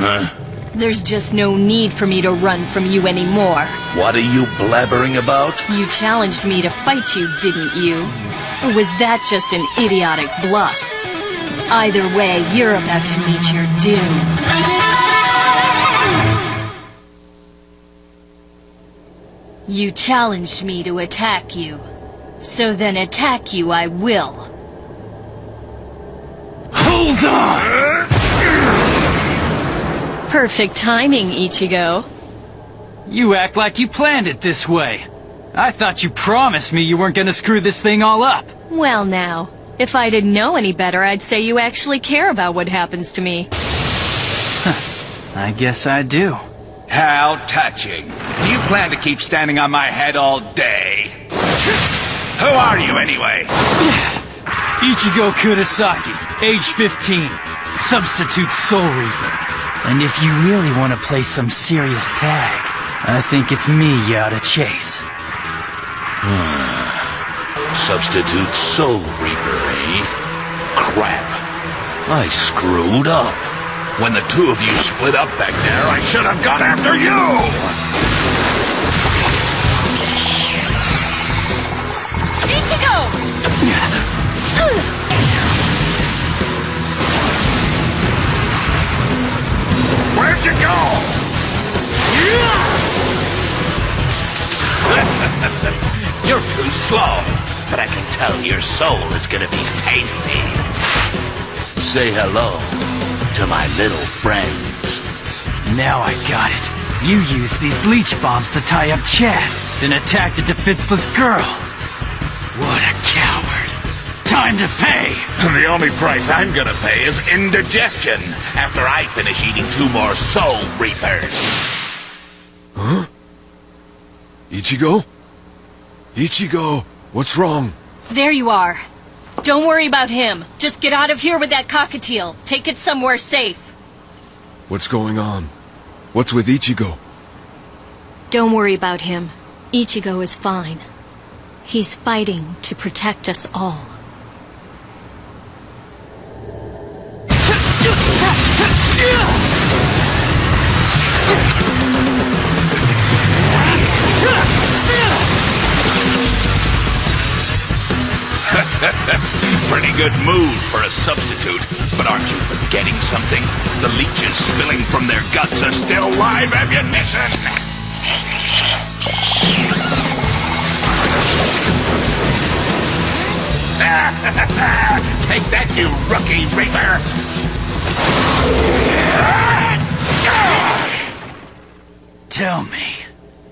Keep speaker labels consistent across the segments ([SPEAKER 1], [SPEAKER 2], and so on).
[SPEAKER 1] Huh?
[SPEAKER 2] There's just no need for me to run from you anymore.
[SPEAKER 1] What are you blabbering about?
[SPEAKER 2] You challenged me to fight you, didn't you? Or was that just an idiotic bluff? Either way, you're about to meet your doom. You challenged me to attack you. So then attack you I will.
[SPEAKER 3] Hold on!
[SPEAKER 2] Perfect timing, Ichigo.
[SPEAKER 3] You act like you planned it this way. I thought you promised me you weren't gonna screw this thing all up.
[SPEAKER 2] Well now, if I didn't know any better, I'd say you actually care about what happens to me.
[SPEAKER 3] I guess I do.
[SPEAKER 1] How touching. Do you plan to keep standing on my head all day? Who are you, anyway?
[SPEAKER 3] Ichigo Kurosaki, age 15, substitute Soul Reaper. And if you really want to play some serious tag, I think it's me you ought to chase.
[SPEAKER 1] Substitute Soul Reaper, eh? Crap. I screwed up. When the two of you split up back there, I should have gone after you!
[SPEAKER 2] Ichigo!
[SPEAKER 1] Where'd you go? You're too slow, but I can tell your soul is gonna be tasty. Say hello to my little friends.
[SPEAKER 3] Now I got it. You used these leech bombs to tie up Chad, then attacked a defenseless girl. What a coward. Time to pay!
[SPEAKER 1] The only price I'm gonna pay is indigestion after I finish eating 2 more Soul Reapers.
[SPEAKER 4] Huh? Ichigo? Ichigo, what's wrong?
[SPEAKER 2] There you are. Don't worry about him. Just get out of here with that cockatiel. Take it somewhere safe.
[SPEAKER 4] What's going on? What's with Ichigo?
[SPEAKER 2] Don't worry about him. Ichigo is fine. He's fighting to protect us all.
[SPEAKER 1] Pretty good moves for a substitute, but aren't you forgetting something? The leeches spilling from their guts are still live ammunition! Take that, you rookie Reaper!
[SPEAKER 3] Tell me,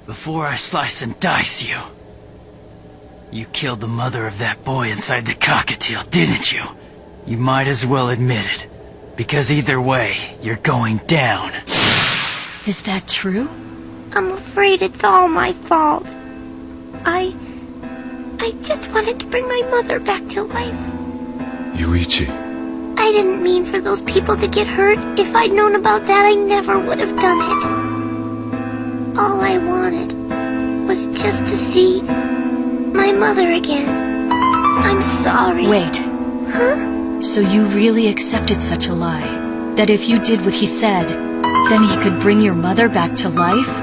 [SPEAKER 3] before I slice and dice you. You killed the mother of that boy inside the cockatiel, didn't you? You might as well admit it. Because either way, you're going down.
[SPEAKER 2] Is that true?
[SPEAKER 5] I'm afraid it's all my fault. I just wanted to bring my mother back to life.
[SPEAKER 4] Yuichi.
[SPEAKER 5] I didn't mean for those people to get hurt. If I'd known about that, I never would have done it. All I wanted was just to see my mother again. I'm sorry.
[SPEAKER 2] Wait.
[SPEAKER 5] Huh?
[SPEAKER 2] So you really accepted such a lie? That if you did what he said, then he could bring your mother back to life?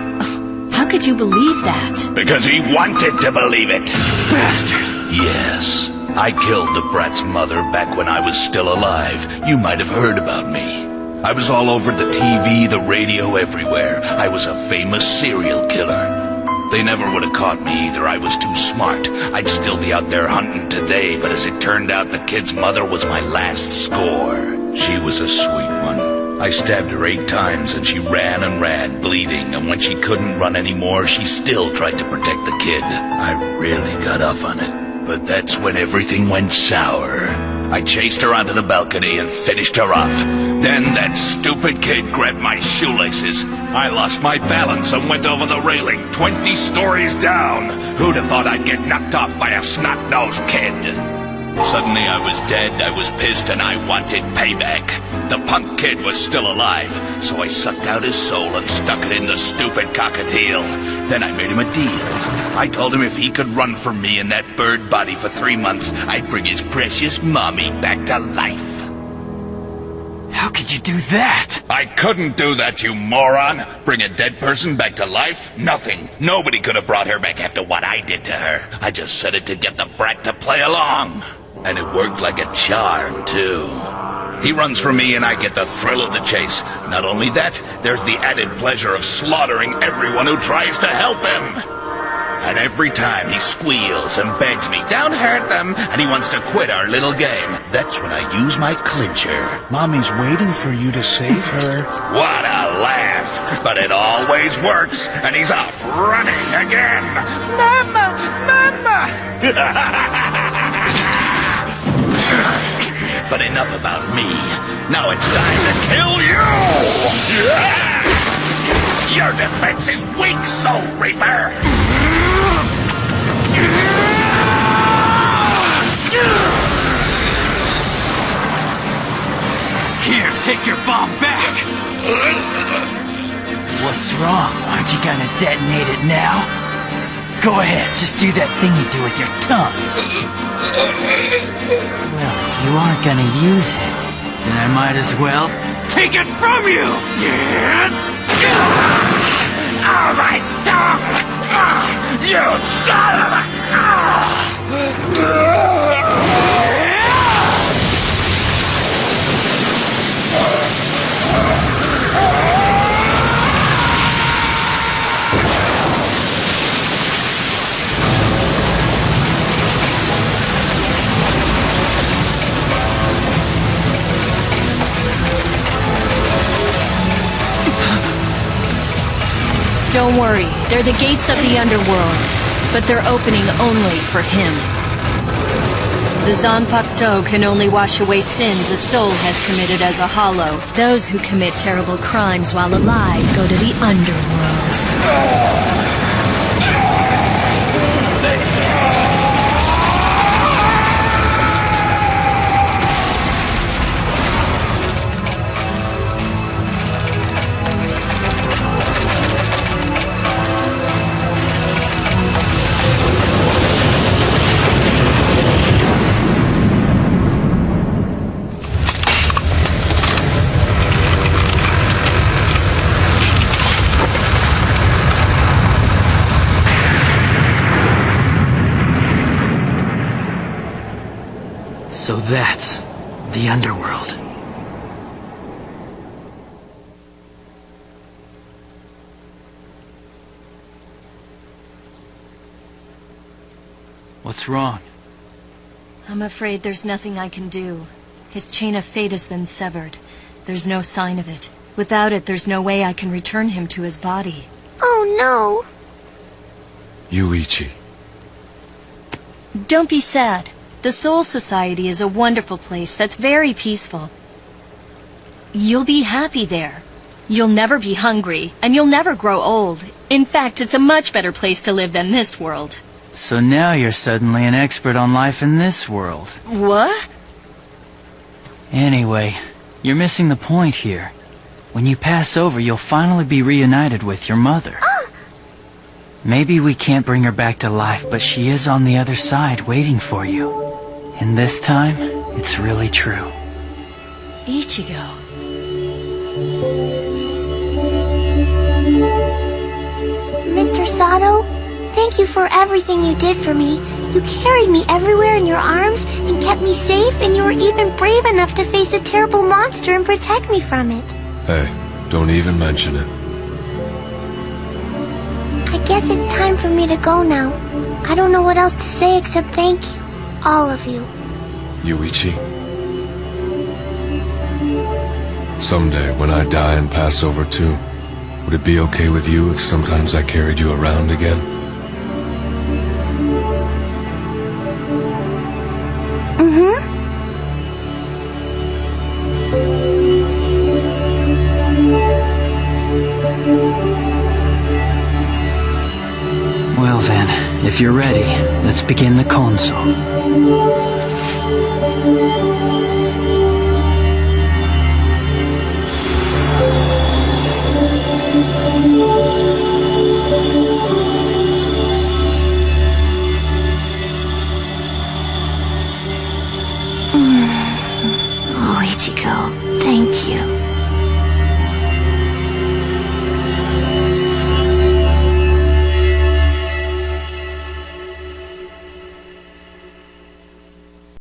[SPEAKER 2] How could you believe that?
[SPEAKER 1] Because he wanted to believe it!
[SPEAKER 3] Bastard!
[SPEAKER 1] Yes, I killed the brat's mother back when I was still alive. You might have heard about me. I was all over the TV, the radio, everywhere. I was a famous serial killer. They never would have caught me either. I was too smart. I'd still be out there hunting today, but as it turned out, the kid's mother was my last score. She was a sweet one. I stabbed her 8 times, and she ran and ran, bleeding, and when she couldn't run anymore, she still tried to protect the kid. I really got off on it, but that's when everything went sour. I chased her onto the balcony and finished her off. Then that stupid kid grabbed my shoelaces. I lost my balance and went over the railing 20 stories down. Who'd have thought I'd get knocked off by a snot-nosed kid? Suddenly I was dead, I was pissed, and I wanted payback. The punk kid was still alive, so I sucked out his soul and stuck it in the stupid cockatiel. Then I made him a deal. I told him if he could run from me in that bird body for 3 months, I'd bring his precious mommy back to life.
[SPEAKER 3] How could you do that?
[SPEAKER 1] I couldn't do that, you moron! Bring a dead person back to life? Nothing. Nobody could have brought her back after what I did to her. I just said it to get the brat to play along. And it worked like a charm, too. He runs from me and I get the thrill of the chase. Not only that, there's the added pleasure of slaughtering everyone who tries to help him. And every time he squeals and begs me, don't hurt them, and he wants to quit our little game, that's when I use my clincher.
[SPEAKER 6] Mommy's waiting for you to save her.
[SPEAKER 1] What a laugh! But it always works, and he's off running again. Mama! Mama! But enough about me. Now it's time to kill you! Your defense is weak, Soul Reaper!
[SPEAKER 3] Here, take your bomb back! What's wrong? Aren't you gonna detonate it now? Go ahead, just do that thing you do with your tongue. Well, if you aren't gonna use it, then I might as well take it from you!
[SPEAKER 1] Oh, my tongue! You son of a...
[SPEAKER 2] Don't worry, they're the gates of the underworld, but they're opening only for him. The Zanpakuto can only wash away sins a soul has committed as a hollow. Those who commit terrible crimes while alive go to the underworld.
[SPEAKER 3] So that's the underworld. What's wrong?
[SPEAKER 2] I'm afraid there's nothing I can do. His chain of fate has been severed. There's no sign of it. Without it, there's no way I can return him to his body.
[SPEAKER 5] Oh no.
[SPEAKER 4] Yuichi.
[SPEAKER 2] Don't be sad. The Soul Society is a wonderful place that's very peaceful. You'll be happy there. You'll never be hungry, and you'll never grow old. In fact, it's a much better place to live than this world.
[SPEAKER 3] So now you're suddenly an expert on life in this world.
[SPEAKER 2] What?
[SPEAKER 3] Anyway, you're missing the point here. When you pass over, you'll finally be reunited with your mother. Maybe we can't bring her back to life, but she is on the other side waiting for you. And this time, it's really true.
[SPEAKER 2] Ichigo.
[SPEAKER 5] Mr. Sato, thank you for everything you did for me. You carried me everywhere in your arms and kept me safe, and you were even brave enough to face a terrible monster and protect me from it.
[SPEAKER 4] Hey, don't even mention it.
[SPEAKER 5] I guess it's time for me to go now. I don't know what else to say except thank you. All of you.
[SPEAKER 4] Yuichi. Someday, when I die and pass over too, would it be okay with you if sometimes I carried you around again?
[SPEAKER 5] Mm-hmm.
[SPEAKER 3] Well then, if you're ready, let's begin the console.